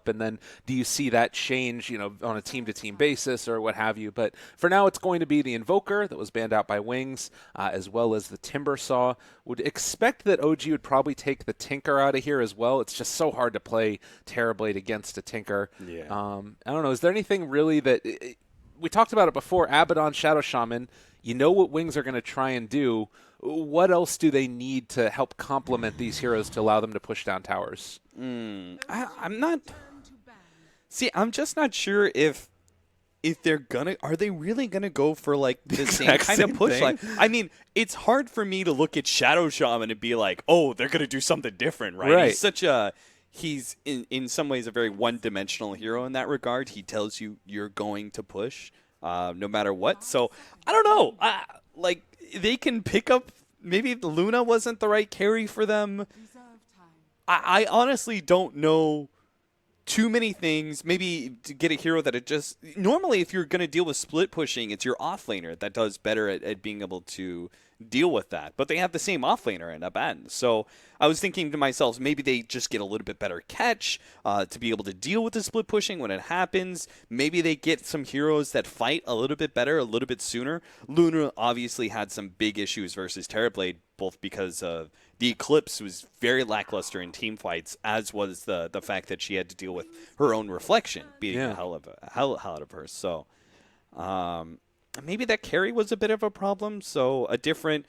up, and then do you see that change, on a team-to-team basis or what have you? But for now, it's going to be the Invoker that was banned out by Wings, as well as the Timbersaw. Would expect that OG would probably take the Tinker out of here as well. It's just so hard to play Terrorblade against a Tinker. Yeah. I don't know. Is there anything really that we talked about it before? Abaddon, Shadow Shaman. You know what Wings are going to try and do. What else do they need to help complement these heroes to allow them to push down towers? I'm not. See, I'm just not sure if they're gonna. Are they really gonna go for like the same kind of push? Like, I mean, it's hard for me to look at Shadow Shaman and be like, oh, they're gonna do something different, right? He's such a. He's in some ways a very one-dimensional hero in that regard. He tells you you're going to push no matter what. So I don't know. Like they can pick up. Maybe Luna wasn't the right carry for them. I honestly don't know too many things. Maybe to get a hero that it just normally if you're going to deal with split pushing, it's your offlaner that does better at being able to deal with that. But they have the same offlaner in Abaddon. So I was thinking to myself, maybe they just get a little bit better catch to be able to deal with the split pushing when it happens. Maybe they get some heroes that fight a little bit better, a little bit sooner. Luna obviously had some big issues versus Terrorblade, both because of the Eclipse was very lackluster in team fights, as was the fact that she had to deal with her own reflection beating the hell out of her. So maybe that carry was a bit of a problem. So a different,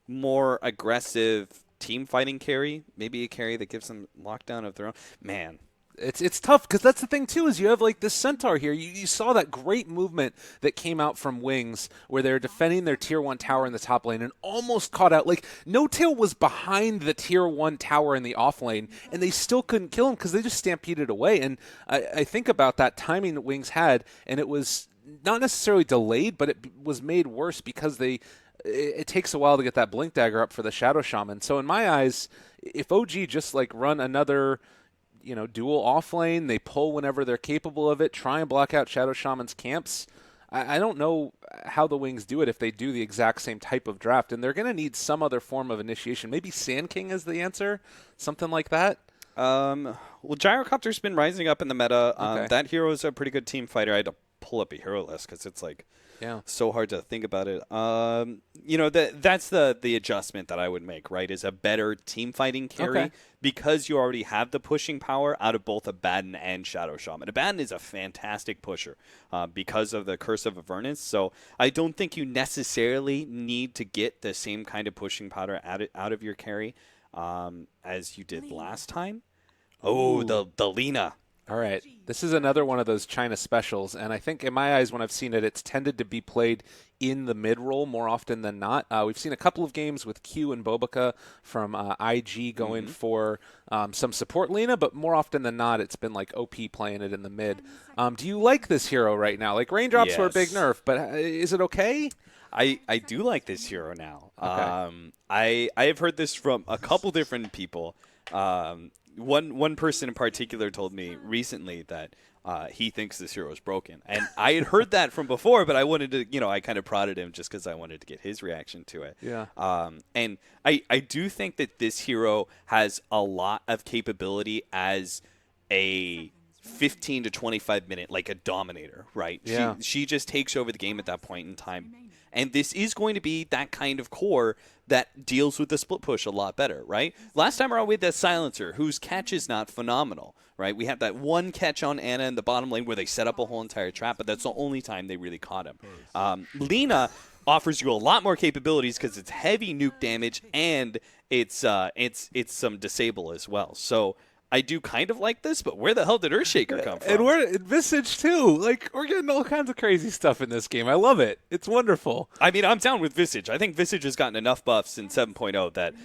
more aggressive team fighting carry, maybe a carry that gives them lockdown of their own. Man, It's tough because that's the thing too is you have like this Centaur here. You saw that great movement that came out from Wings where they're defending their tier 1 tower in the top lane and almost caught out. Like No Tail was behind the tier 1 tower in the off lane and they still couldn't kill him because they just stampeded away. And I think about that timing that Wings had, and it was not necessarily delayed, but it was made worse because it takes a while to get that Blink Dagger up for the Shadow Shaman. So in my eyes, if OG just like run another dual off lane, they pull whenever they're capable of it, try and block out Shadow Shaman's camps. I don't know how the Wings do it if they do the exact same type of draft, and they're going to need some other form of initiation. Maybe Sand King is the answer, something like that. Well, Gyrocopter's been rising up in the meta. Okay. That hero is a pretty good team fighter. I had to pull up a hero list because it's like so hard to think about it. That's the adjustment that I would make, right, is a better team fighting carry because you already have the pushing power out of both Abaddon and Shadow Shaman. Abaddon is a fantastic pusher because of the Curse of Avernus, so I don't think you necessarily need to get the same kind of pushing power out of your carry as you did last time. Oh, the Lina. All right. This is another one of those China specials, and I think in my eyes when I've seen it, it's tended to be played in the mid-roll more often than not. We've seen a couple of games with Q and Bobica from IG going for some support Lina, but more often than not, it's been like OP playing it in the mid. Do you like this hero right now? Like Raindrops were a big nerf, but is it okay? I do like this hero now. Okay. I have heard this from a couple different people. One person in particular told me recently that he thinks this hero is broken. And I had heard that from before, but I wanted to, I kind of prodded him just because I wanted to get his reaction to it. Yeah. And I do think that this hero has a lot of capability as a 15 to 25 minute, like a dominator, right? Yeah. She just takes over the game at that point in time. And this is going to be that kind of core that deals with the split push a lot better, right? Last time around, we had that Silencer, whose catch is not phenomenal, right? We had that one catch on Ana in the bottom lane where they set up a whole entire trap, but that's the only time they really caught him. Lina offers you a lot more capabilities because it's heavy nuke damage and it's some disable as well. So I do kind of like this, but where the hell did Earthshaker come from? And we're in Visage too. Like, we're getting all kinds of crazy stuff in this game. I love it. It's wonderful. I mean, I'm down with Visage. I think Visage has gotten enough buffs in 7.0 that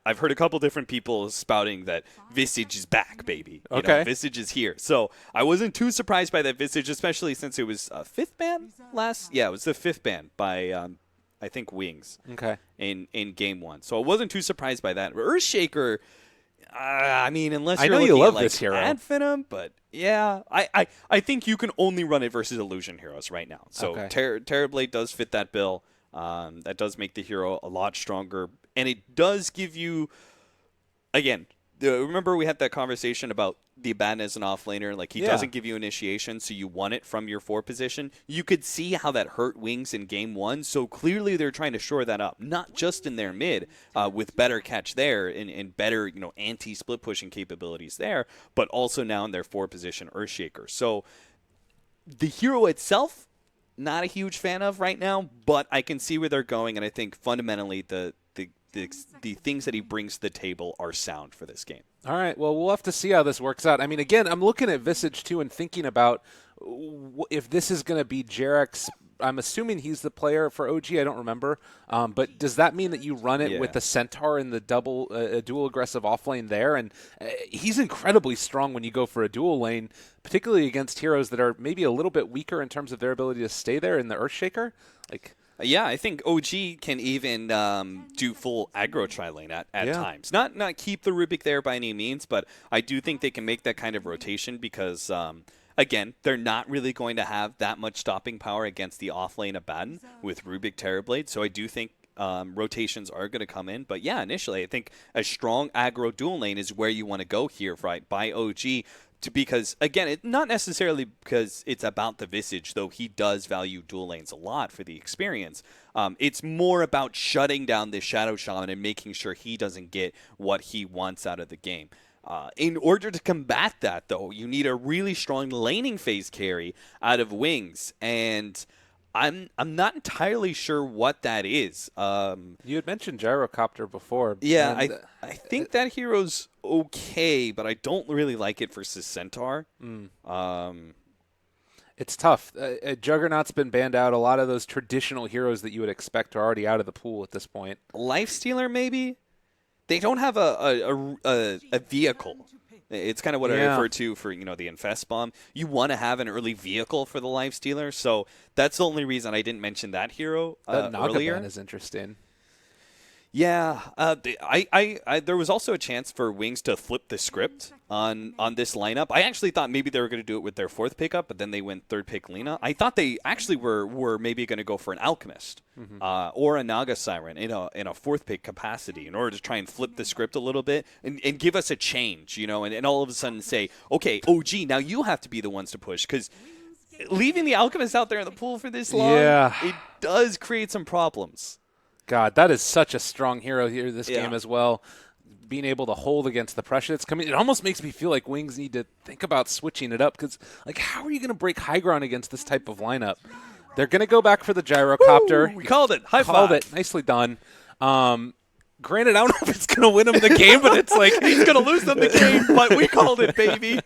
I've heard a couple different people spouting that Visage is back, baby. You know, Visage is here. So I wasn't too surprised by that Visage, especially since it was a 5th ban last. Yeah, it was the 5th ban by I think Wings. Okay. In game 1, so I wasn't too surprised by that. Earthshaker. I mean, unless you're I know looking you love at, like, this hero. Ad Venom, but yeah, I think you can only run it versus Illusion heroes right now. So Terrorblade does fit that bill. That does make the hero a lot stronger, and it does give you, again, remember we had that conversation about the Abaddon as an offlaner. Like, he doesn't give you initiation, so you want it from your 4 position. You could see how that hurt Wings in game 1, so clearly they're trying to shore that up, not just in their mid with better catch there and better, anti-split pushing capabilities there, but also now in their 4 position Earthshaker. So the hero itself, not a huge fan of right now, but I can see where they're going, and I think fundamentally the things that he brings to the table are sound for this game. All right, well, we'll have to see how this works out. I mean, again, I'm looking at Visage, too, and thinking about if this is going to be Jarek's. I'm assuming he's the player for OG. I don't remember. But does that mean that you run it with the Centaur in the dual aggressive offlane there? And he's incredibly strong when you go for a dual lane, particularly against heroes that are maybe a little bit weaker in terms of their ability to stay there in the Earthshaker. Yeah, I think OG can even do full aggro tri-lane at times. Not keep the Rubik there by any means, but I do think they can make that kind of rotation because, again, they're not really going to have that much stopping power against the offlane Abaddon with Rubik Terrorblade. So I do think rotations are going to come in. But yeah, initially, I think a strong aggro dual lane is where you want to go here, right, by OG. Because, again, not necessarily because it's about the Visage, though he does value dual lanes a lot for the experience. It's more about shutting down this Shadow Shaman and making sure he doesn't get what he wants out of the game. In order to combat that, though, you need a really strong laning phase carry out of Wings, and I'm not entirely sure what that is. You had mentioned Gyrocopter before. Yeah, I think that hero's okay, but I don't really like it versus Centaur. It's tough. Juggernaut's been banned out. A lot of those traditional heroes that you would expect are already out of the pool at this point. Lifestealer, maybe? They don't have a vehicle. It's kind of what I refer to for, the Infest Bomb. You want to have an early vehicle for the Lifestealer, so that's the only reason I didn't mention that hero earlier. Ban is interesting. Yeah, there was also a chance for Wings to flip the script on this lineup. I actually thought maybe they were going to do it with their 4th pickup, but then they went 3rd pick Lina. I thought they actually were maybe going to go for an Alchemist or a Naga Siren in a 4th pick capacity in order to try and flip the script a little bit and give us a change, and all of a sudden say, okay, OG, now you have to be the ones to push, because leaving the Alchemist out there in the pool for this long, it does create some problems. God, that is such a strong hero here this game as well. Being able to hold against the pressure that's coming, it almost makes me feel like Wings need to think about switching it up, because, how are you going to break high ground against this type of lineup? They're going to go back for the Gyrocopter. Woo, we called it. High five. Called it. Nicely done. Granted, I don't know if it's going to win him the game, but it's like he's going to lose them the game, but we called it, baby.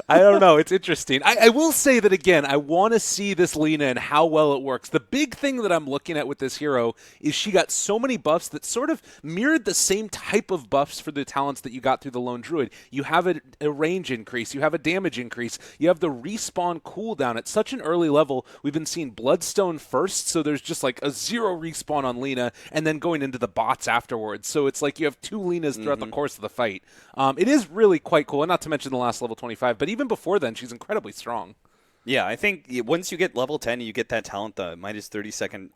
I don't know. It's interesting. I will say that, again, I want to see this Lina and how well it works. The big thing that I'm looking at with this hero is she got so many buffs that sort of mirrored the same type of buffs for the talents that you got through the Lone Druid. You have a range increase. You have a damage increase. You have the respawn cooldown. At such an early level, we've been seeing Bloodstone first, so there's just like a 0 respawn on Lina, and then going into the bots afterwards. So it's like you have 2 Linas throughout the course of the fight. It is really quite cool, and not to mention the last level 25, but even before then, she's incredibly strong. Yeah, I think once you get level 10, you get that talent, the minus 30-second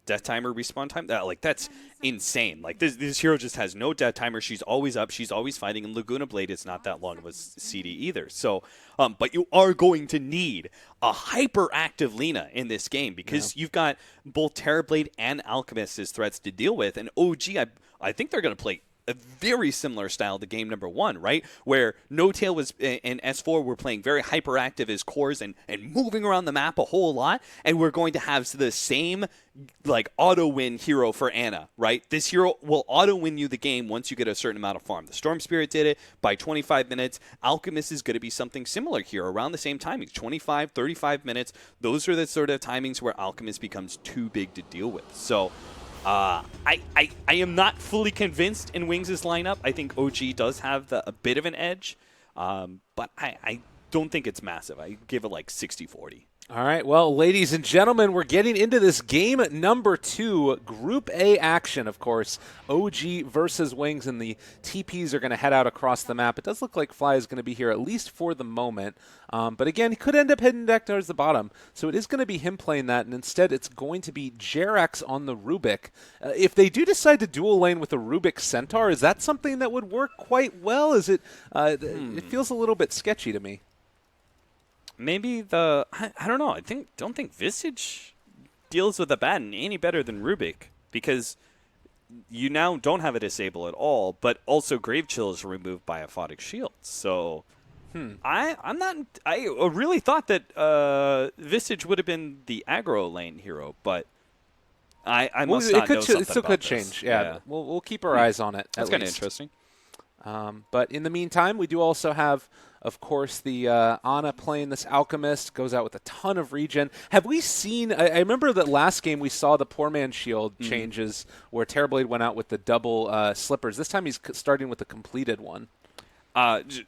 death timer respawn time. That's insane. Like, this hero just has no death timer. She's always up. She's always fighting, and Laguna Blade is not that long of a CD either. So, but you are going to need a hyperactive Lina in this game because you've got both Terrorblade and Alchemist as threats to deal with, and OG, I think they're going to play a very similar style to game number 1, right? Where No Tail was and S4 were playing very hyperactive as cores and moving around the map a whole lot, and we're going to have the same auto win hero for Ana, right? This hero will auto win you the game once you get a certain amount of farm. The Storm Spirit did it by 25 minutes. Alchemist is going to be something similar here around the same timing, 25, 35 minutes. Those are the sort of timings where Alchemist becomes too big to deal with. So I am not fully convinced in Wings' lineup. I think OG does have a bit of an edge, but I don't think it's massive. I give it like 60-40. All right, well, ladies and gentlemen, we're getting into this game number 2, Group A action, of course. OG versus Wings, and the TPs are going to head out across the map. It does look like Fly is going to be here, at least for the moment. But again, he could end up heading back towards the bottom. So it is going to be him playing that, and instead it's going to be Jerax on the Rubik. If they do decide to dual lane with a Rubik Centaur, is that something that would work quite well? Is it? It feels a little bit sketchy to me. Maybe I don't know. Don't think Visage deals with Abaddon any better than Rubik, because you now don't have a disable at all, but also Grave Chill is removed by Aphotic Shield. So I really thought that Visage would have been the aggro lane hero, but I must not know something it still about could this. change. Yeah. We'll keep our eyes on it. That's kind of interesting. But in the meantime, we do also have, of course, the Ana playing this Alchemist, goes out with a ton of regen. Have we seen, I remember that last game we saw the Poor Man's Shield changes where Terrorblade went out with the double slippers. This time he's starting with the completed one.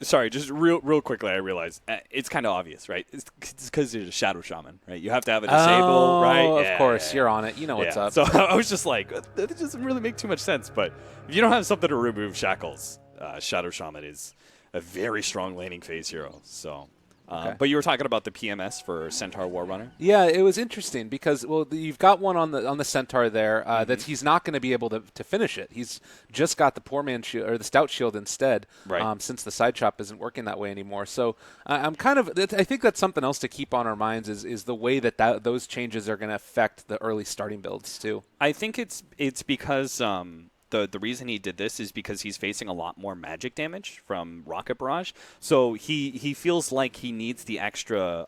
Sorry, just real quickly, I realized it's kind of obvious, right? It's because you're a Shadow Shaman, right? You have to have a disable, right? Of course, you're on it. You know what's up. So I was just like, that doesn't really make too much sense. But if you don't have something to remove shackles, Shadow Shaman is a very strong laning phase hero. So, Okay. But you were talking about the PMS for Centaur Warrunner. Yeah, it was interesting because, well, you've got one on the Centaur there that he's not going to be able to finish it. He's just got the Poor Man Shield or the Stout Shield instead, right. Since the side chop isn't working that way anymore. So I think that's something else to keep on our minds is the way that those changes are going to affect the early starting builds too. I think it's because the reason he did this is because he's facing a lot more magic damage from Rocket Barrage. So he feels like he needs the extra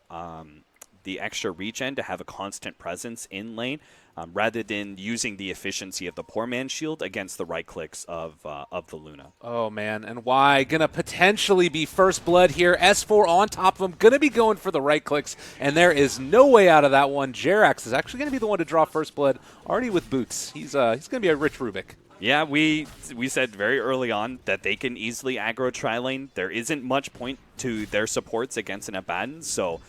regen to have a constant presence in lane, rather than using the efficiency of the Poor Man's Shield against the right clicks of the Luna. Oh man, and why gonna potentially be first blood here? S4 on top of him, gonna be going for the right clicks, and there is no way out of that one. Jerax is actually gonna be the one to draw first blood, already with boots. He's gonna be a rich Rubik. Yeah, we said very early on that they can easily aggro tri-lane. There isn't much point to their supports against an Abaddon, so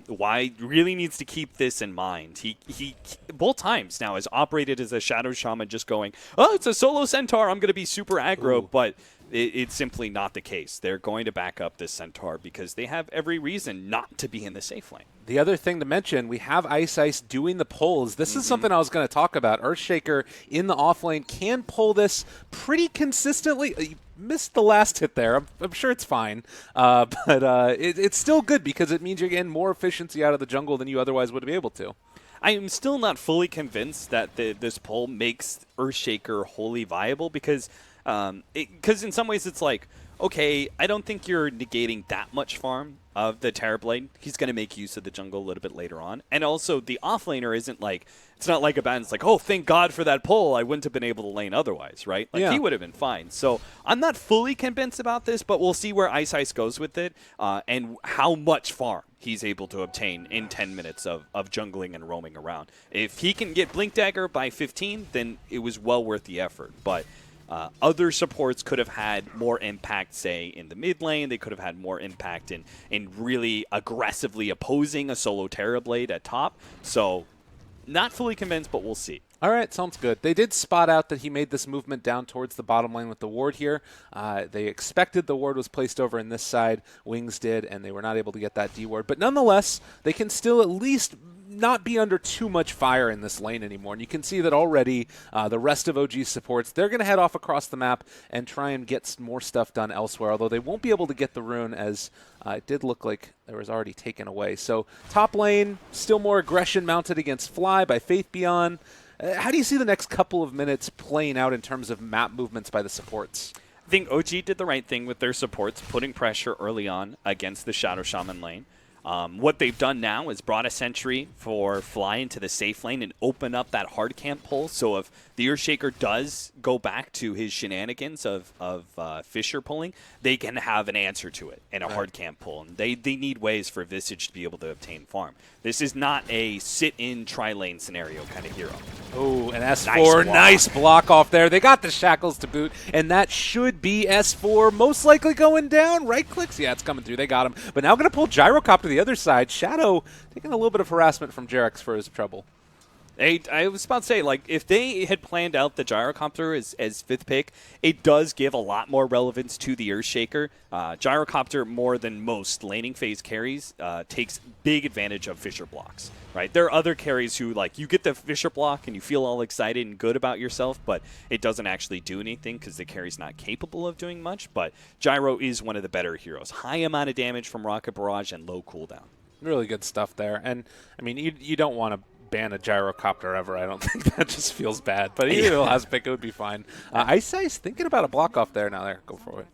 Y really needs to keep this in mind. He both times now has operated as a Shadow Shaman, just going, oh, it's a solo Centaur, I'm going to be super aggro, but it's simply not the case. They're going to back up this Centaur because they have every reason not to be in the safe lane. The other thing to mention, we have Ice doing the pulls. This is something I was going to talk about. Earthshaker in the off lane can pull this pretty consistently. You missed the last hit there. I'm sure it's fine. But it's still good because it means you're getting more efficiency out of the jungle than you otherwise would be able to. I am still not fully convinced that this pull makes Earthshaker wholly viable because in some ways it's like, okay, I don't think you're negating that much farm of the Terrorblade. He's going to make use of the jungle a little bit later on. And also, the offlaner isn't like, it's not like Abaddon's like, oh, thank God for that pull. I wouldn't have been able to lane otherwise, right? Like, he would have been fine. So I'm not fully convinced about this, but we'll see where Ice goes with it and how much farm he's able to obtain in 10 minutes of jungling and roaming around. If he can get Blink Dagger by 15, then it was well worth the effort. But other supports could have had more impact, say, in the mid lane. They could have had more impact in really aggressively opposing a solo Terrorblade at top. So, not fully convinced, but we'll see. All right, sounds good. They did spot out that he made this movement down towards the bottom lane with the ward here. They expected the ward was placed over in this side. Wings did, and they were not able to get that D ward. But nonetheless, they can still at least not be under too much fire in this lane anymore. And you can see that already the rest of OG's supports, they're going to head off across the map and try and get more stuff done elsewhere, although they won't be able to get the rune as it did look like there was already taken away. So top lane, still more aggression mounted against Fly by Faith Beyond. How do you see the next couple of minutes playing out in terms of map movements by the supports? I think OG did the right thing with their supports, putting pressure early on against the Shadow Shaman lane. What they've done now is brought a sentry for Fly into the safe lane and open up that hard camp pull. So if the Earthshaker does go back to his shenanigans of Fisher pulling, they can have an answer to it in a hard camp pull. And they need ways for Visage to be able to obtain farm. This is not a sit-in tri-lane scenario kind of hero. Oh, and S4, nice block off there. They got the shackles to boot, and that should be S4 most likely going down. Right clicks, yeah, it's coming through. They got him. But now going to pull Gyrocopter the the other side, Shadow taking a little bit of harassment from Jarex for his trouble. I was about to say, like, if they had planned out the Gyrocopter as fifth pick, it does give a lot more relevance to the Earthshaker. Gyrocopter, more than most laning phase carries, takes big advantage of Fisher blocks, right? There are other carries who, like, you get the Fisher block and you feel all excited and good about yourself, but it doesn't actually do anything because the carry's not capable of doing much. But Gyro is one of the better heroes. High amount of damage from Rocket Barrage and low cooldown. Really good stuff there. And, I mean, you don't want to ban a Gyrocopter ever. I don't think that just feels bad. But even the last pick, it would be fine. Ice thinking about a block off there. Now there, go for it.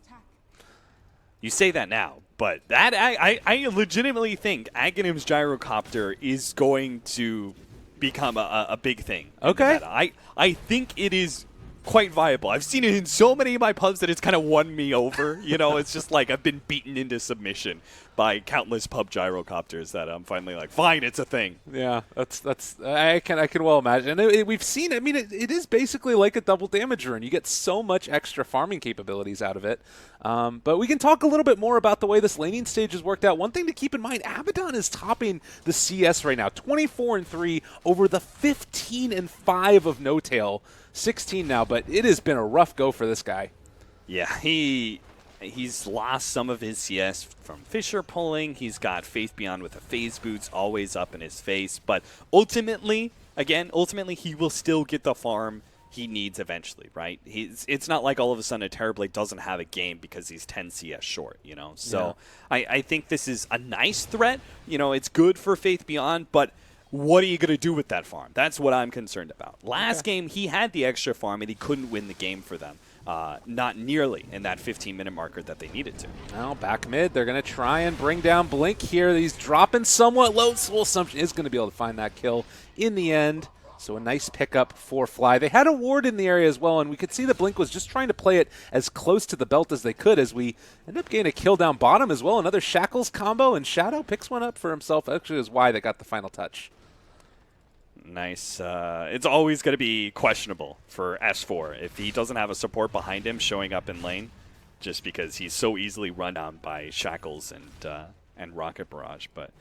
You say that now, but that I legitimately think Aghanim's Gyrocopter is going to become a big thing. Okay. I think it is quite viable. I've seen it in so many of my pubs that it's kind of won me over. You know, it's just like I've been beaten into submission by countless pub Gyrocopters that I'm finally like, fine, it's a thing. Yeah, that's I can well imagine. We've seen. I mean, it is basically like a double damage rune. You get so much extra farming capabilities out of it. But we can talk a little bit more about the way this laning stage has worked out. One thing to keep in mind: Abaddon is topping the CS right now, 24-3 over the 15-5 of No Tail. 16 now, but it has been a rough go for this guy. Yeah, he's lost some of his CS from Fisher pulling. He's got Faith Beyond with the phase boots always up in his face. But ultimately, he will still get the farm he needs eventually, right? It's not like all of a sudden a Terrorblade doesn't have a game because he's 10 CS short, you know? So yeah. I think this is a nice threat. You know, it's good for Faith Beyond, but what are you going to do with that farm? That's what I'm concerned about. Last game, he had the extra farm, and he couldn't win the game for them. Not nearly in that 15-minute marker that they needed to. Now, back mid, they're going to try and bring down Blink here. He's dropping somewhat low. Soul Assumption is going to be able to find that kill in the end. So a nice pickup for Fly. They had a ward in the area as well, and we could see that Blink was just trying to play it as close to the belt as they could as we end up getting a kill down bottom as well. Another Shackles combo, and Shadow picks one up for himself. Actually, it was Y that got the final touch. Nice. It's always going to be questionable for S4 if he doesn't have a support behind him showing up in lane, just because he's so easily run down by Shackles and Rocket Barrage. But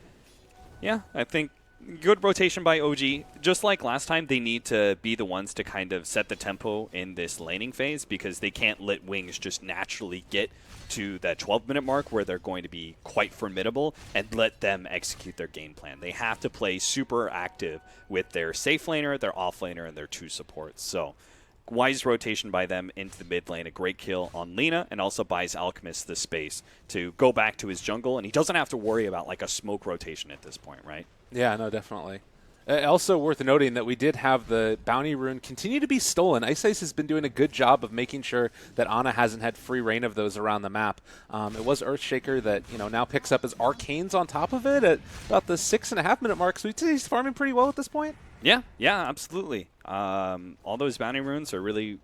yeah, I think good rotation by OG. Just like last time, they need to be the ones to kind of set the tempo in this laning phase because they can't let Wings just naturally get to that 12-minute mark where they're going to be quite formidable and let them execute their game plan. They have to play super active with their safe laner, their off laner, and their two supports. So wise rotation by them into the mid lane, a great kill on Lina, and also buys Alchemist the space to go back to his jungle, and he doesn't have to worry about like a smoke rotation at this point, right? Yeah, no, definitely. Also worth noting that we did have the bounty rune continue to be stolen. Ice has been doing a good job of making sure that Ana hasn't had free reign of those around the map. It was Earthshaker that now picks up his Arcanes on top of it at about the 6.5-minute mark. So he's farming pretty well at this point. Yeah, absolutely. All those bounty runes are really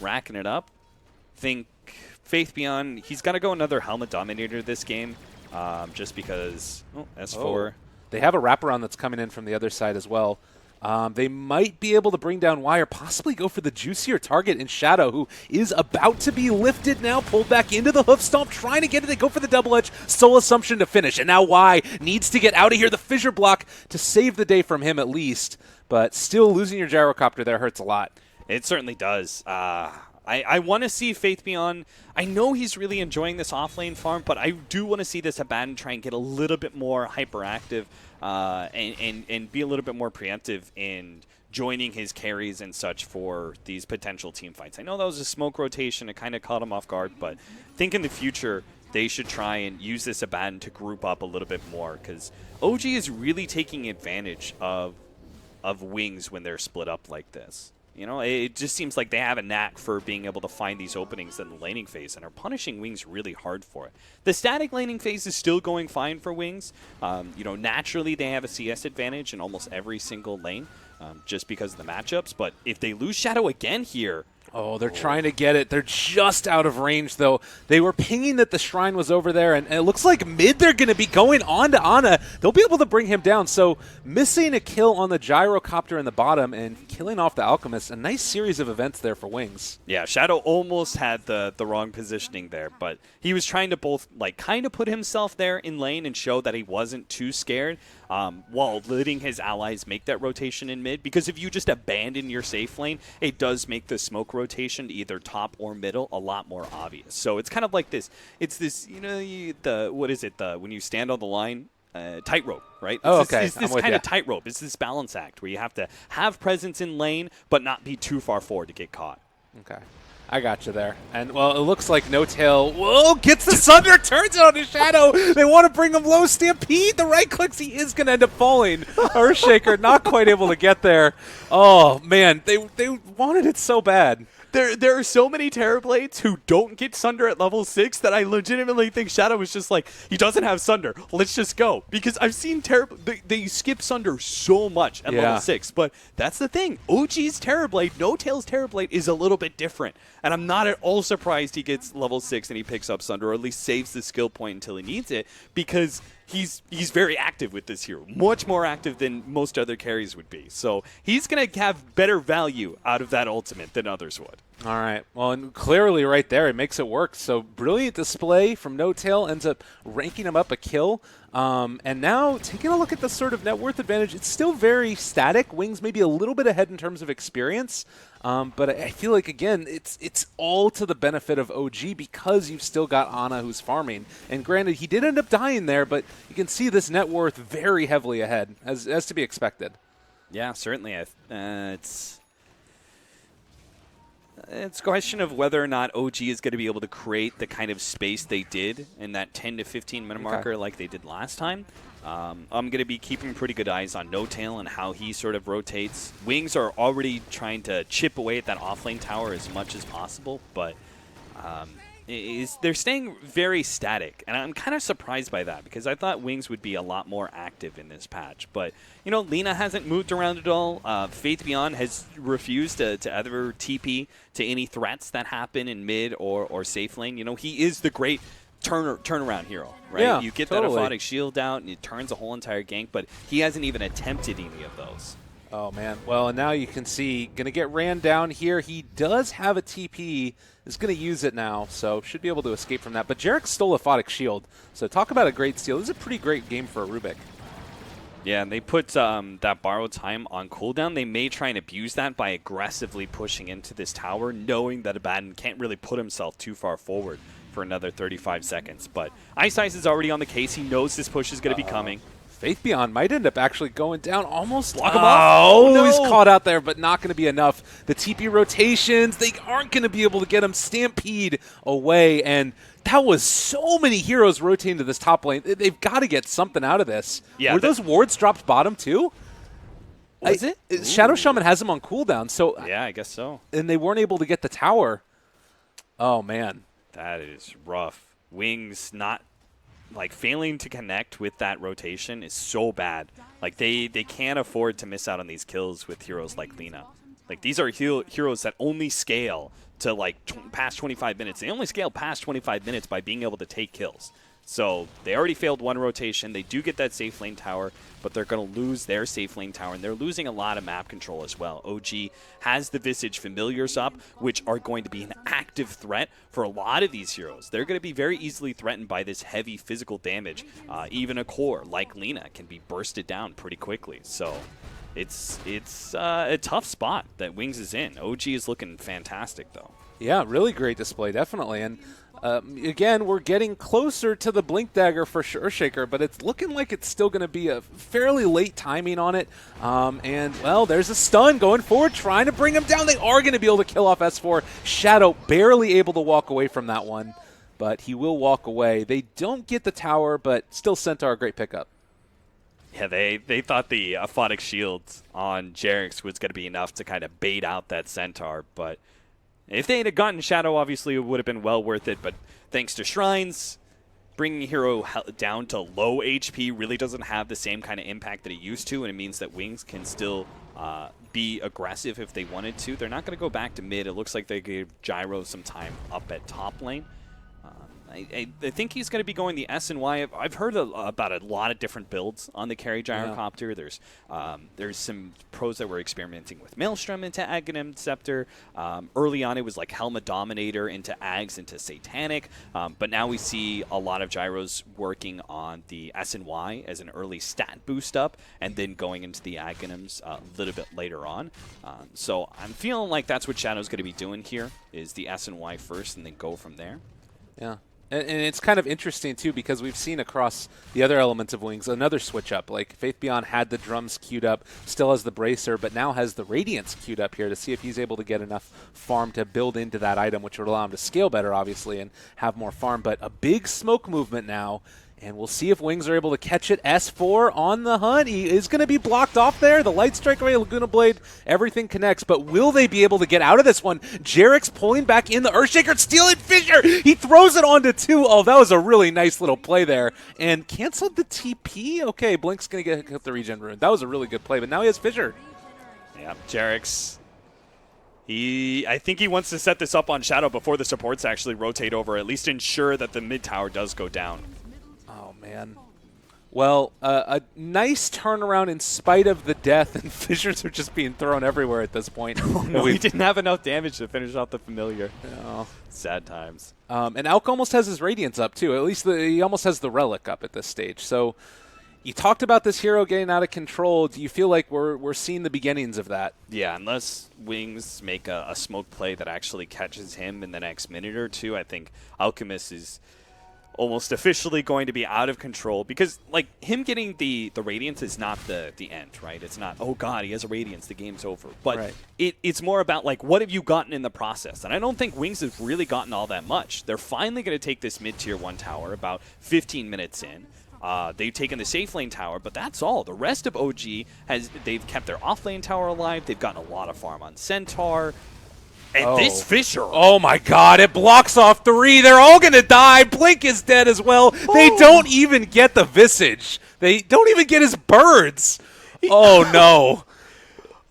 racking it up. Think Faith Beyond, he's got to go another Helmet Dominator this game just because S4... They have a wraparound that's coming in from the other side as well. They might be able to bring down Y or possibly go for the juicier target in Shadow, who is about to be lifted now, pulled back into the hoof stomp, trying to get it. They go for the double edge, Soul Assumption to finish. And now Y needs to get out of here. The fissure block to save the day from him at least. But still losing your Gyrocopter there hurts a lot. It certainly does. I want to see Faith Beyond. I know he's really enjoying this offlane farm, but I do want to see this Abaddon try and get a little bit more hyperactive and be a little bit more preemptive in joining his carries and such for these potential team fights. I know that was a smoke rotation. It kind of caught him off guard, but I think in the future they should try and use this Abaddon to group up a little bit more because OG is really taking advantage of Wings when they're split up like this. You know, it just seems like they have a knack for being able to find these openings in the laning phase and are punishing Wings really hard for it. The static laning phase is still going fine for Wings. Naturally they have a CS advantage in almost every single lane just because of the matchups. But if they lose Shadow again here, Oh, they're trying to get it. They're just out of range, though. They were pinging that the shrine was over there, and it looks like mid they're going to be going on to Ana. They'll be able to bring him down. So missing a kill on the gyrocopter in the bottom and killing off the Alchemist. A nice series of events there for Wings. Yeah, Shadow almost had the wrong positioning there, but he was trying to both kind of put himself there in lane and show that he wasn't too scared, while letting his allies make that rotation in mid. Because if you just abandon your safe lane, it does make the smoke rotation to either top or middle a lot more obvious. So it's kind of like this. It's this, what is it? When you stand on the line, tightrope, right? It's this kind of tightrope. It's this balance act where you have to have presence in lane, but not be too far forward to get caught. Okay. I got you there. And, well, it looks like No Tail, whoa, gets the Sunder, turns it on his Shadow. They want to bring him low. Stampede, the right clicks, he is going to end up falling. Earthshaker not quite able to get there. Oh, man, they wanted it so bad. There are so many Terrorblades who don't get Sunder at level 6 that I legitimately think Shadow was just like, he doesn't have Sunder, let's just go. Because I've seen they skip Sunder so much at level 6. But that's the thing. OG's Terrorblade, No Tail's Terrorblade is a little bit different. And I'm not at all surprised he gets level 6 and he picks up Sunder, or at least saves the skill point until he needs it, because he's very active with this hero. Much more active than most other carries would be. So he's going to have better value out of that ultimate than others would. All right. Well, and clearly right there, it makes it work. So brilliant display from No Tail, ends up ranking him up a kill. And now taking a look at the sort of net worth advantage, it's still very static. Wings maybe a little bit ahead in terms of experience. But I feel like, again, it's all to the benefit of OG because you've still got Ana who's farming. And granted, he did end up dying there, but you can see this net worth very heavily ahead, as to be expected. Yeah, certainly. It's a question of whether or not OG is going to be able to create the kind of space they did in that 10 to 15 minute marker like they did last time. I'm going to be keeping pretty good eyes on No Tail and how he sort of rotates. Wings are already trying to chip away at that offlane tower as much as possible, but they're staying very static, and I'm kind of surprised by that because I thought Wings would be a lot more active in this patch. But, Lina hasn't moved around at all. Faith Beyond has refused to ever TP to any threats that happen in mid or safe lane. He is the great turnaround hero, right? Yeah, you get totally. that Aphotic Shield out, and it turns a whole entire gank, but he hasn't even attempted any of those. Oh, man. Well, and now you can see, going to get ran down here. He does have a TP, is going to use it now, so should be able to escape from that. But Jarek stole a Aphotic Shield, so talk about a great steal. This is a pretty great game for a Rubik. Yeah, and they put that borrowed time on cooldown. They may try and abuse that by aggressively pushing into this tower, knowing that Abaddon can't really put himself too far forward for another 35 seconds. But Ice is already on the case. He knows this push is going to be coming. Faith Beyond might end up actually going down, almost block him off. Oh, no. He's caught out there, but not going to be enough. The TP rotations, they aren't going to be able to get him. Stampede away, and that was so many heroes rotating to this top lane. They've got to get something out of this. Yeah, were those wards dropped bottom too? Was it? Shadow Shaman has him on cooldown, so yeah, I guess so. And they weren't able to get the tower. Oh, man. That is rough. Wings not failing to connect with that rotation is so bad. They can't afford to miss out on these kills with heroes like Lina. These are heroes that only scale to past 25 minutes. They only scale past 25 minutes by being able to take kills. So they already failed one rotation. They do get that safe lane tower, but they're going to lose their safe lane tower, and they're losing a lot of map control as well. OG has the Visage Familiars up, which are going to be an active threat for a lot of these heroes. They're going to be very easily threatened by this heavy physical damage. Even a core like Lina can be bursted down pretty quickly. So it's a tough spot that Wings is in. OG is looking fantastic, though. Yeah, really great display, definitely. And again, we're getting closer to the Blink Dagger for Earthshaker, but it's looking like it's still going to be a fairly late timing on it. And, well, there's a stun going forward, trying to bring him down. They are going to be able to kill off S4. Shadow barely able to walk away from that one, but he will walk away. They don't get the tower, but still Centaur, a great pickup. Yeah, they thought the Aphotic Shield on Jarek's was going to be enough to kind of bait out that Centaur, but if they had gotten Shadow, obviously it would have been well worth it, but thanks to Shrines, bringing a hero down to low HP really doesn't have the same kind of impact that it used to, and it means that Wings can still be aggressive if they wanted to. They're not going to go back to mid. It looks like they gave Gyro some time up at top lane. I think he's going to be going the S and Y. I've heard about a lot of different builds on the carry gyrocopter. Yeah. There's some pros that were experimenting with Maelstrom into Aghanim Scepter. Early on, it was like Helma Dominator into Ags into Satanic. But now we see a lot of gyros working on the S and Y as an early stat boost up, and then going into the Aghanims a little bit later on. So I'm feeling like that's what Shadow's going to be doing here, is the S and Y first, and then go from there. Yeah. And it's kind of interesting, too, because we've seen across the other elements of Wings another switch up. Like, Faith Beyond had the drums queued up, still has the bracer, but now has the Radiance queued up here to see if he's able to get enough farm to build into that item, which would allow him to scale better, obviously, and have more farm. But a big smoke movement now, and we'll see if Wings are able to catch it. S4 on the hunt. He is going to be blocked off there. The Light Strike Array, Laguna Blade, everything connects. But will they be able to get out of this one? Jarek's pulling back in the Earthshaker, stealing Fissure. He throws it onto 2. Oh, that was a really nice little play there. And canceled the TP. Okay, Blink's going to get the regen rune. That was a really good play, but now he has Fissure. Yeah, Jarek's. I think he wants to set this up on Shadow before the supports actually rotate over, at least ensure that the mid tower does go down. Man. Well, a nice turnaround in spite of the death, and Fissures are just being thrown everywhere at this point. No, he didn't have enough damage to finish off the familiar. Oh. Sad times. And Alk almost has his Radiance up, too. At least he almost has the Relic up at this stage. So you talked about this hero getting out of control. Do you feel like we're seeing the beginnings of that? Yeah, unless Wings make a smoke play that actually catches him in the next minute or two, I think Alchemist is almost officially going to be out of control, because like him getting the Radiance is not the end, right? It's not, oh god, he has a Radiance, the game's over. But right. It's more about like, what have you gotten in the process? And I don't think Wings has really gotten all that much. They're finally going to take this mid-tier 1 tower about 15 minutes in. They've taken the safe lane tower, but that's all. The rest of OG they've kept their off lane tower alive. They've gotten a lot of farm on Centaur. And this Fissure. Oh, my God. It blocks off 3. They're all going to die. Blink is dead as well. They don't even get the Visage. They don't even get his birds. Oh, no.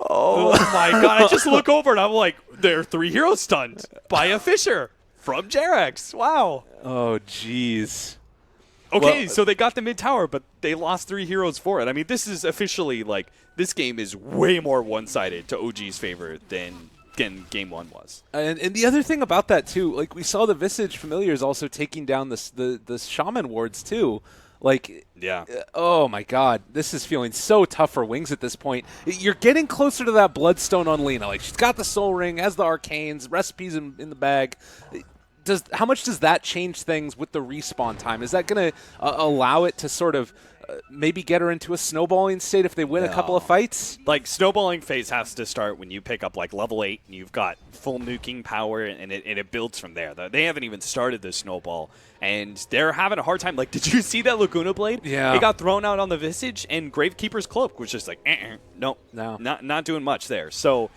Oh, my God. I just look over, and I'm like, there are 3 heroes stunned by a Fissure from Jarex. Wow. Oh, jeez. Okay, well, so they got the mid tower, but they lost 3 heroes for it. I mean, this is officially, like, this game is way more one-sided to OG's favor than game 1 was. And the other thing about that, too, like we saw the Visage Familiars also taking down the Shaman wards, too. Like, yeah. Oh, my God. This is feeling so tough for Wings at this point. You're getting closer to that Bloodstone on Lina. Like, she's got the Soul Ring, has the Arcanes, recipes in the bag. How much does that change things with the respawn time? Is that going to allow it to sort of maybe get her into a snowballing state if they win a couple of fights? Like, snowballing phase has to start when you pick up, like, level 8 and you've got full nuking power, and it builds from there. They haven't even started the snowball, and they're having a hard time. Like, did you see that Laguna Blade? Yeah. It got thrown out on the Visage, and Gravekeeper's Cloak was just like, no, not doing much there. So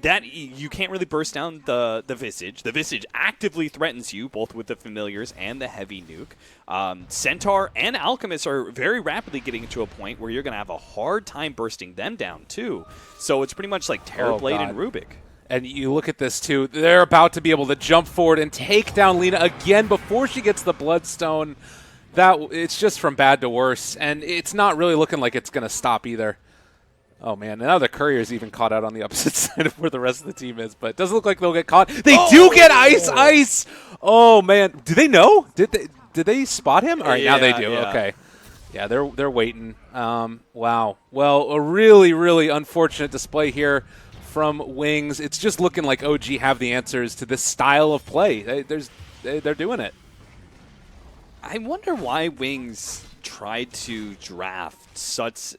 that you can't really burst down the Visage. The Visage actively threatens you, both with the Familiars and the heavy nuke. Centaur and Alchemist are very rapidly getting to a point where you're going to have a hard time bursting them down, too. So it's pretty much like Terrorblade and Rubik. And you look at this, too. They're about to be able to jump forward and take down Lina again before she gets the Bloodstone. It's just from bad to worse, and it's not really looking like it's going to stop either. Oh, man. Now the Courier's even caught out on the opposite side of where the rest of the team is, but it doesn't look like they'll get caught. They do get ice! Oh, man. Do they know? Did they spot him? All right, now they do. Yeah. Okay. Yeah, they're waiting. Wow. Well, a really, really unfortunate display here from Wings. It's just looking like OG have the answers to this style of play. They're doing it. I wonder why Wings tried to draft such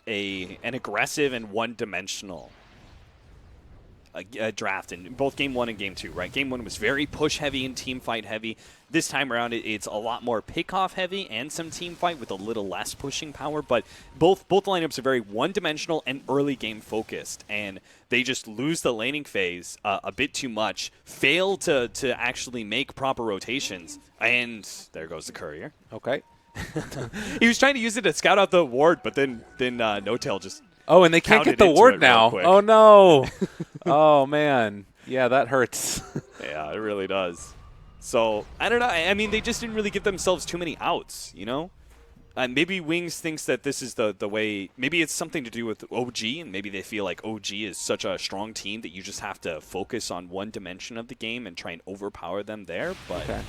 an aggressive and one-dimensional draft in both Game 1 and Game 2, right? Game 1 was very push heavy and team fight heavy. This time around, it's a lot more pick-off heavy and some team fight with a little less pushing power, but both lineups are very one-dimensional and early game focused, and they just lose the laning phase a bit too much, fail to actually make proper rotations, and there goes the courier. Okay. He was trying to use it to scout out the ward, but then No-Tail just Oh, and they can't get the ward now. Oh, no. Oh, man. Yeah, that hurts. Yeah, it really does. So, I don't know. I mean, they just didn't really give themselves too many outs, you know? Maybe Wings thinks that this is the way. Maybe it's something to do with OG, and maybe they feel like OG is such a strong team that you just have to focus on one dimension of the game and try and overpower them there. But Okay.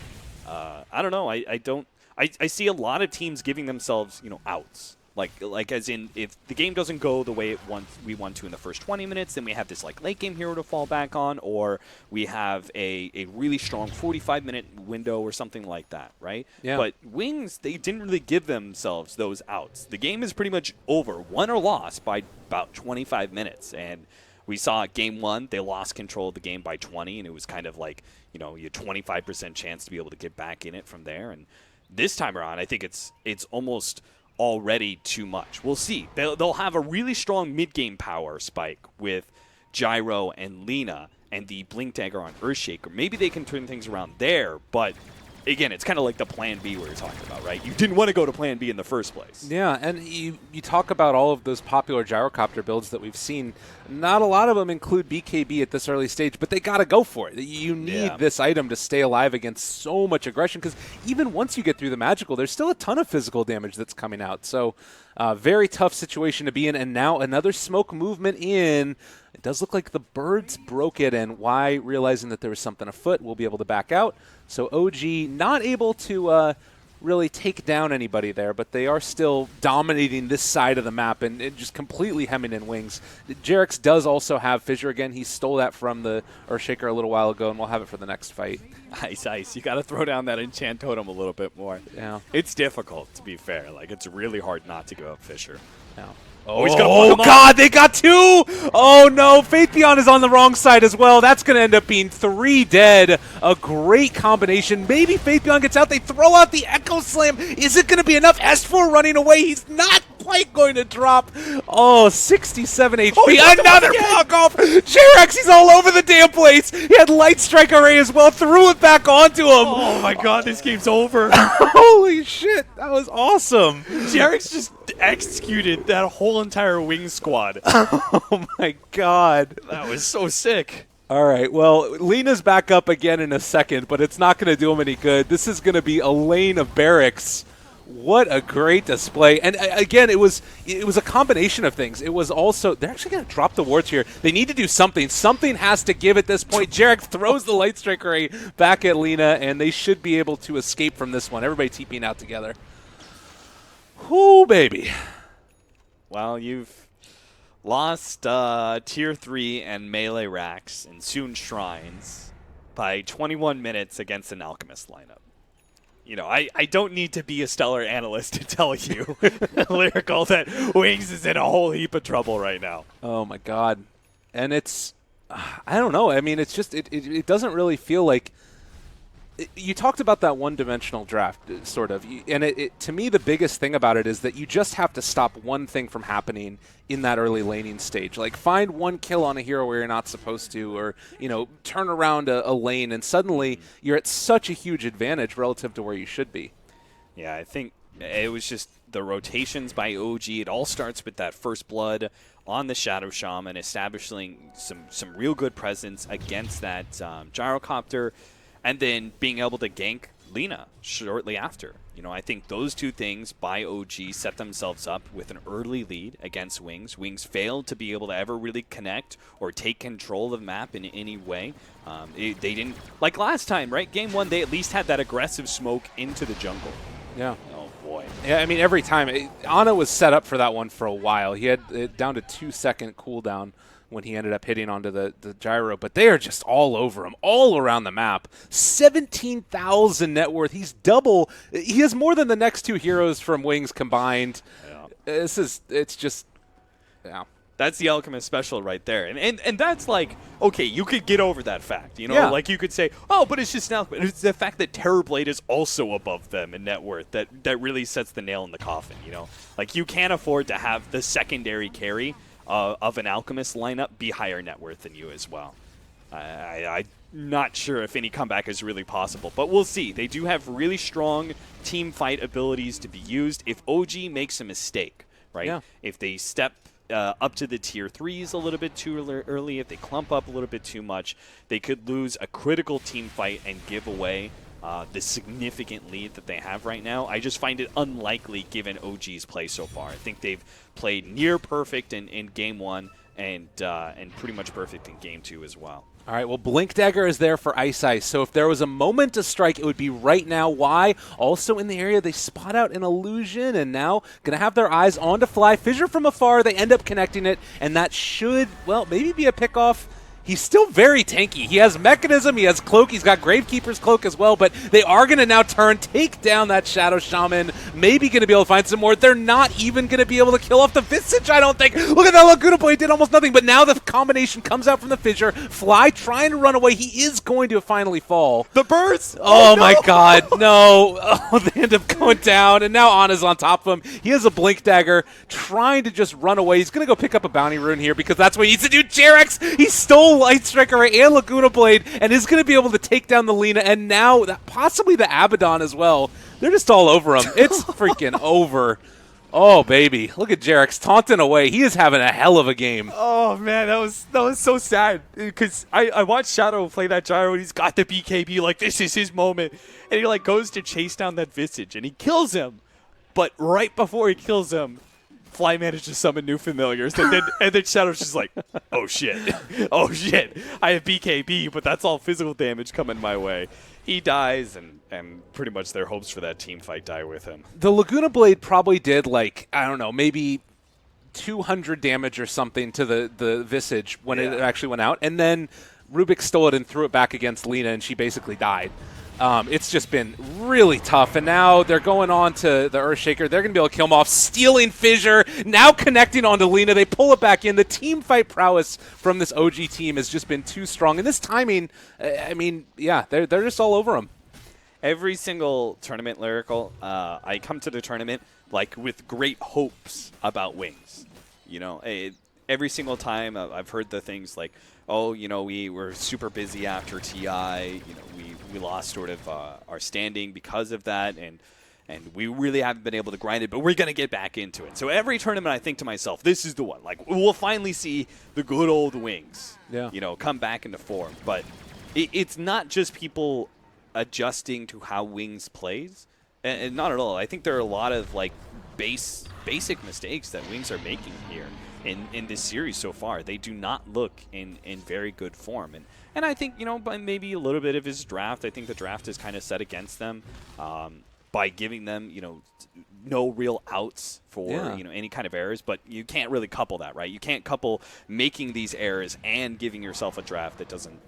I don't know. I don't. I see a lot of teams giving themselves, outs. Like as in, if the game doesn't go the way we want to in the first 20 minutes, then we have this late game hero to fall back on, or we have a really strong 45-minute window or something like that, right? Yeah. But Wings, they didn't really give themselves those outs. The game is pretty much over, won or lost by about 25 minutes, and we saw Game 1, they lost control of the game by 20, and it was kind of like, you had 25% chance to be able to get back in it from there. And this time around, I think it's almost already too much. We'll see. They'll have a really strong mid-game power spike with Gyro and Lina and the Blink Dagger on Earthshaker. Maybe they can turn things around there, but again, it's kind of like the plan B we were talking about, right? You didn't want to go to plan B in the first place. Yeah, and you talk about all of those popular gyrocopter builds that we've seen. Not a lot of them include BKB at this early stage, but they got to go for it. You need this item to stay alive against so much aggression, because even once you get through the magical, there's still a ton of physical damage that's coming out. So very tough situation to be in, and now another smoke movement in. It does look like the birds broke it, and Y, realizing that there was something afoot, will be able to back out. So OG not able to really take down anybody there, but they are still dominating this side of the map and just completely hemming in Wings. Jarex does also have Fissure again. He stole that from the Earthshaker a little while ago, and we'll have it for the next fight. Ice. You got to throw down that enchant totem a little bit more. Yeah. It's difficult, to be fair. It's really hard not to give up Fissure. Yeah. Oh, God, they got two! Oh, no, Faith Beyond is on the wrong side as well. That's going to end up being 3 dead. A great combination. Maybe Faith Beyond gets out. They throw out the Echo Slam. Is it going to be enough? S4 running away. He's not quite going to drop. Oh, 67 HP. Oh, another block off. Jarex, he's all over the damn place. He had Light Strike Array as well. Threw it back onto him. Oh, my God, this game's over. Holy shit, that was awesome. Jarex just executed that whole entire Wing squad. Oh, my God. That was so sick. All right, well, Lena's back up again in a second, but it's not going to do him any good. This is going to be a lane of barracks. What a great display. And again, it was a combination of things. It was also, they're actually going to drop the wards here. They need to do something. Something has to give at this point. Jarek throws the Light Strike Array back at Lina, and they should be able to escape from this one. Everybody TPing out together. Whoo, baby. Well, you've lost Tier 3 and Melee Racks and soon Shrines by 21 minutes against an Alchemist lineup. I don't need to be a stellar analyst to tell you, Lyrical, that Wings is in a whole heap of trouble right now. Oh, my God. And it's, I don't know. I mean, it's just, it doesn't really feel like, you talked about that one-dimensional draft, sort of. And to me, the biggest thing about it is that you just have to stop one thing from happening in that early laning stage. Like, find one kill on a hero where you're not supposed to, or, turn around a lane, and suddenly you're at such a huge advantage relative to where you should be. Yeah, I think it was just the rotations by OG. It all starts with that first blood on the Shadow Shaman, establishing some real good presence against that gyrocopter, and then being able to gank Lina shortly after. I think those two things by OG set themselves up with an early lead against Wings. Wings failed to be able to ever really connect or take control of the map in any way. They didn't, like last time, right? Game 1, they at least had that aggressive smoke into the jungle. Yeah. Oh, boy. Yeah, I mean, every time. Ana was set up for that one for a while. He had it down to 2-second cooldown when he ended up hitting onto the gyro, but they are just all over him, all around the map. 17,000 net worth. He's double. He has more than the next two heroes from Wings combined. Yeah. It's just, yeah. That's the Alchemist special right there. And that's like, okay, you could get over that fact. You know, Yeah. like you could say, oh, but it's just an Alchemist. It's the fact that Terrorblade is also above them in net worth that really sets the nail in the coffin, you know? Like, you can't afford to have the secondary carry of an Alchemist lineup be higher net worth than you as well. I'm not sure if any comeback is really possible, but we'll see. They do have really strong team fight abilities to be used if OG makes a mistake, right? Yeah. If they step up to the tier 3s a little bit too early, if they clump up a little bit too much, they could lose a critical team fight and give away the significant lead that they have right now. I just find it unlikely given OG's play so far. I think they've played near perfect in Game 1 and pretty much perfect in Game 2 as well. All right, well, Blink Dagger is there for Ice Ice, so if there was a moment to strike, it would be right now. Why? Also in the area, they spot out an illusion, and now going to have their eyes on to Fly. Fissure from afar, they end up connecting it, and that should, well, maybe be a pickoff. He's still very tanky. He has Mechanism, he has Cloak, he's got Gravekeeper's Cloak as well, but they are going to now take down that Shadow Shaman, maybe going to be able to find some more. They're not even going to be able to kill off the Visage, I don't think. Look at that Laguna Blade, did almost nothing, but now the combination comes out from the Fissure. Fly trying to run away. He is going to finally fall. The burst! Oh, no! my God, no. Oh, they end up going down, and now Anna's on top of him. He has a Blink Dagger, trying to just run away. He's going to go pick up a Bounty Rune here because that's what he needs to do. Jarex, he stole Light Striker and Laguna Blade and is going to be able to take down the Lina, and now possibly the Abaddon as well. They're just all over him. It's freaking over. Oh, baby. Look at Jarex taunting away. He is having a hell of a game. Oh, man, that was so sad. Because I watched Shadow play that gyro, and he's got the BKB, like, this is his moment. And he, like, goes to chase down that Visage, and he kills him. But right before he kills him, Fly managed to summon new familiars, and then Shadow's just like, oh shit, oh shit, I have BKB, but that's all physical damage coming my way. He dies, and pretty much their hopes for that team fight die with him. The Laguna Blade probably did, like, I don't know, maybe 200 damage or something to the Visage when it actually went out, and then Rubik stole it and threw it back against Lina, and she basically died. It's just been really tough, and now they're going on to the Earthshaker. They're going to be able to kill him off, stealing Fissure, now connecting onto Lina. They pull it back in. The team fight prowess from this OG team has just been too strong, and this timing, I mean, yeah, they're just all over him. Every single tournament, Lyrical, I come to the tournament like with great hopes about Wings. You know, every single time I've heard the things like, oh, you know, we were super busy after TI. You know, we lost sort of our standing because of that, and we really haven't been able to grind it, but we're going to get back into it. So every tournament I think to myself, this is the one. Like, we'll finally see the good old Wings, you know, come back into form. But it's not just people adjusting to how Wings plays, and not at all. I think there are a lot of, like, basic mistakes that Wings are making here in this series so far. They do not look in very good form. And I think, you know, by maybe a little bit of his draft, I think the draft is kind of set against them by giving them, you know, no real outs for, you know, any kind of errors. But you can't really couple that, right? You can't couple making these errors and giving yourself a draft that doesn't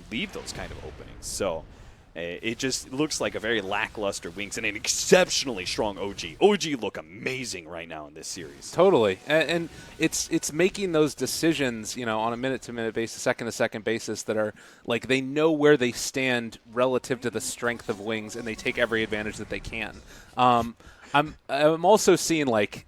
leave those kind of openings. So it just looks like a very lackluster Wings and an exceptionally strong OG. OG look amazing right now in this series. Totally, and it's making those decisions, you know, on a minute-to-minute basis, second-to-second basis that are like they know where they stand relative to the strength of Wings, and they take every advantage that they can. I'm also seeing, like,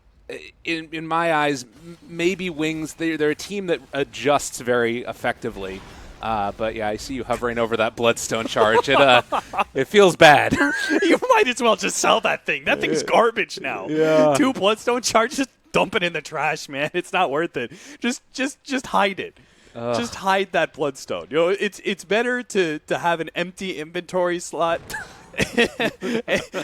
in my eyes, maybe Wings, they're a team that adjusts very effectively. But yeah, I see you hovering over that Bloodstone charge. It feels bad. You might as well just sell that thing. That thing's garbage now. Yeah. 2 Bloodstone charges, dump it in the trash, man. It's not worth it. Just hide it. Just hide that Bloodstone. You know, it's better to have an empty inventory slot.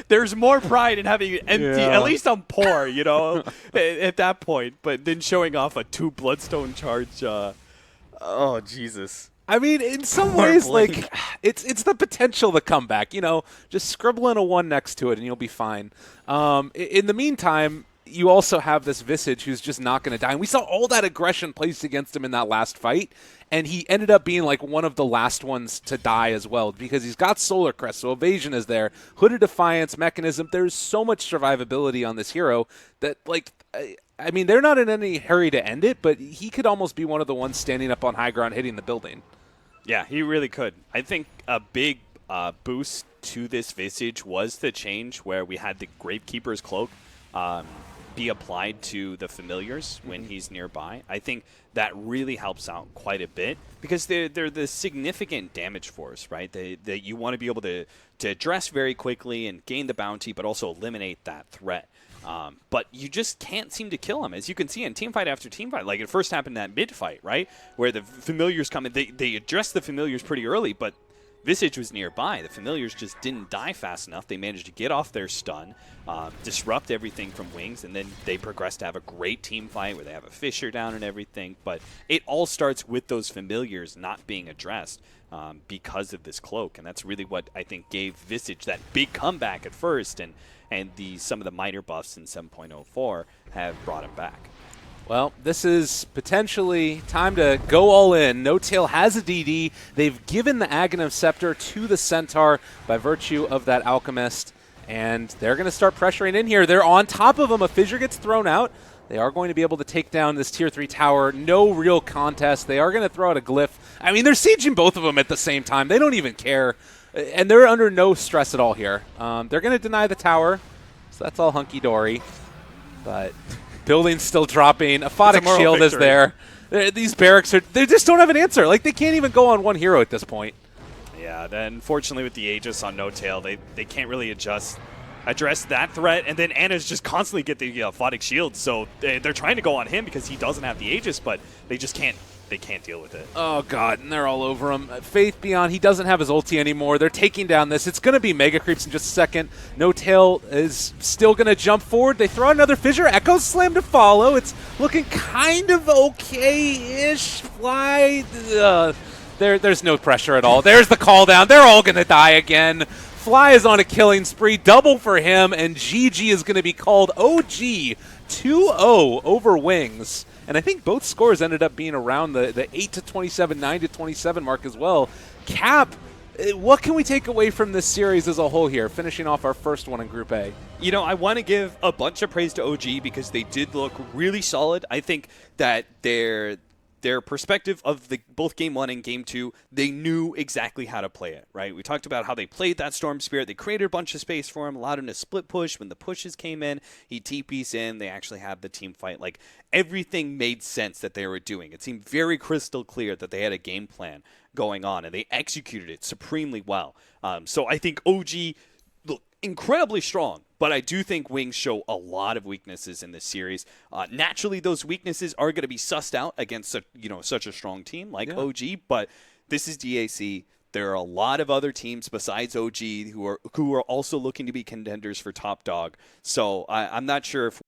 There's more pride in having it empty, at least I'm poor, you know, at that point. But then showing off a 2 Bloodstone charge, oh, Jesus. I mean, in some ways, like, it's the potential to come back. You know, just scribble in a 1 next to it and you'll be fine. In the meantime, you also have this Visage who's just not going to die. And we saw all that aggression placed against him in that last fight, and he ended up being like one of the last ones to die as well because he's got Solar Crest, so evasion is there, Hooded Defiance, Mechanism. There's so much survivability on this hero that, like, I mean, they're not in any hurry to end it, but he could almost be one of the ones standing up on high ground hitting the building. Yeah, he really could. I think a big boost to this Visage was the change where we had the Gravekeeper's Cloak be applied to the Familiars when he's nearby. I think that really helps out quite a bit because they're the significant damage force, right? That you want to be able to address very quickly and gain the bounty, but also eliminate that threat. But you just can't seem to kill him, as you can see in team fight after team fight. Like it first happened in that mid fight, right, where the Familiars come in. They addressed the Familiars pretty early, but Visage was nearby. The Familiars just didn't die fast enough. They managed to get off their stun, disrupt everything from Wings, and then they progressed to have a great team fight where they have a Fissure down and everything. But it all starts with those Familiars not being addressed because of this cloak, and that's really what I think gave Visage that big comeback at first, and some of the minor buffs in 7.04 have brought him back. Well, this is potentially time to go all in. No Tail has a DD. They've given the Aghanim Scepter to the Centaur by virtue of that Alchemist, and they're going to start pressuring in here. They're on top of them. A Fissure gets thrown out. They are going to be able to take down this Tier 3 tower. No real contest. They are going to throw out a Glyph. I mean, they're sieging both of them at the same time. They don't even care, and they're under no stress at all here. They're going to deny the tower, so that's all hunky-dory, but... Building's still dropping. A Photic Shield is there. These barracks they just don't have an answer. Like, they can't even go on one hero at this point. Yeah, then unfortunately with the Aegis on No Tail, they can't really address that threat. And then Anna's just constantly get the Photic Shield. So they're trying to go on him because he doesn't have the Aegis, but they just can't. They can't deal with it. Oh, God, and they're all over him. Faith Beyond, he doesn't have his ulti anymore. They're taking down this. It's going to be Mega Creeps in just a second. No Tail is still going to jump forward. They throw another Fissure. Echo Slam to follow. It's looking kind of okay-ish. Fly. There's no pressure at all. There's the call down. They're all going to die again. Fly is on a killing spree. Double for him, and GG is going to be called OG 2-0 over Wings. And I think both scores ended up being around the 8-27, 9-27 mark as well. Cap, what can we take away from this series as a whole here, finishing off our first one in Group A? You know, I want to give a bunch of praise to OG because they did look really solid. I think that their perspective of both Game 1 and Game 2, they knew exactly how to play it, right? We talked about how they played that Storm Spirit. They created a bunch of space for him, allowed him to split push. When the pushes came in, he TP's in. They actually had the team fight. Like, everything made sense that they were doing. It seemed very crystal clear that they had a game plan going on, and they executed it supremely well. So I think OG look incredibly strong, but I do think Wings show a lot of weaknesses in this series. Naturally, those weaknesses are going to be sussed out against such a strong team like OG, but this is DAC. There are a lot of other teams besides OG who are also looking to be contenders for top dog. So I'm not sure if